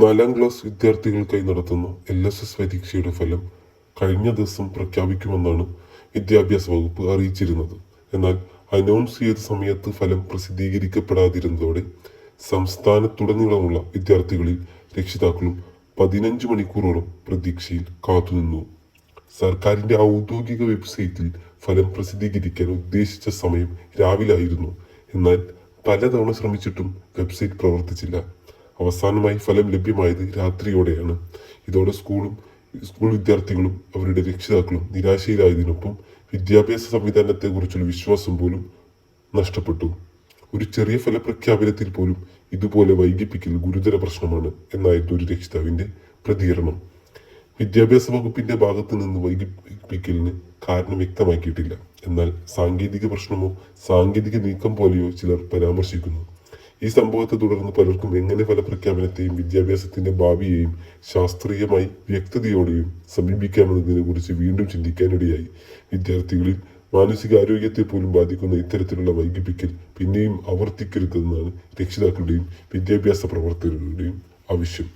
4ാം class വിദ്യാർത്ഥികൾക്കായി നടത്തുന്ന LSS പരീക്ഷയുടെ ഫലം കഴിഞ്ഞ ദിവസം പ്രഖ്യാപിക്കുമെന്നാണ് വിദ്യാഭ്യാസ വകുപ്പ് അറിയിച്ചിരുന്നത്. എന്നാൽ അനൗൺസ് ചെയ്ത സമയത്ത് ഫലം പ്രസിദ്ധീകരിക്കപ്പെടാതിരുന്നതോടെ സംസ്ഥാനത്തുടനീളമുള്ള വിദ്യാർത്ഥികളിൽ രക്ഷിതാക്കളും 15 മണിക്കൂറോളം പ്രതീക്ഷയിൽ കാത്തുനിന്നു. സർക്കാരിന്റെ ഔദ്യോഗിക വെബ്സൈറ്റിൽ ഫലം പ്രസിദ്ധീകരിക്കാൻ ഉദ്ദേശിച്ച സമയം രാവിലെ ആയിരുന്നു. എന്നാൽ പലതവണ ശ്രമിച്ചിട്ടും വെബ്സൈറ്റ് പ്രവർത്തിച്ചില്ല. അവസാനമായി ഫലം ലഭ്യമായത് രാത്രിയോടെയാണ്. ഇതോടെ സ്കൂൾ വിദ്യാർത്ഥികളും അവരുടെ രക്ഷിതാക്കളും നിരാശയിലായതിനൊപ്പം വിദ്യാഭ്യാസ സംവിധാനത്തെക്കുറിച്ചുള്ള വിശ്വാസം പോലും നഷ്ടപ്പെട്ടു. ഒരു ചെറിയ ഫലപ്രഖ്യാപനത്തിൽ പോലും ഇതുപോലെ വൈകിപ്പിക്കൽ ഗുരുതര പ്രശ്നമാണ് എന്നായിരുന്നു ഒരു രക്ഷിതാവിന്റെ പ്രതികരണം. വിദ്യാഭ്യാസ വകുപ്പിന്റെ ഭാഗത്ത് നിന്ന് വൈകിപ്പിക്കലിന് കാരണം വ്യക്തമാക്കിയിട്ടില്ല. എന്നാൽ സാങ്കേതിക പ്രശ്നമോ സാങ്കേതിക നീക്കം പോലെയോ ചിലർ പരാമർശിക്കുന്നു. ഈ സംഭവത്തെ തുടർന്ന് പലർക്കും എങ്ങനെ ഫലപ്രഖ്യാപനത്തെയും വിദ്യാഭ്യാസത്തിന്റെ ഭാവിയെയും ശാസ്ത്രീയമായി വ്യക്തതയോടെയും സമീപിക്കാമെന്നതിനെ കുറിച്ച് വീണ്ടും ചിന്തിക്കാനിടയായി. വിദ്യാർത്ഥികളിൽ മാനസികാരോഗ്യത്തെ പോലും ബാധിക്കുന്ന ഇത്തരത്തിലുള്ള വൈകിപ്പിക്കൽ പിന്നെയും ആവർത്തിക്കരുതെന്നാണ് രക്ഷിതാക്കളുടെയും വിദ്യാഭ്യാസ പ്രവർത്തകരുടെയും ആവശ്യം.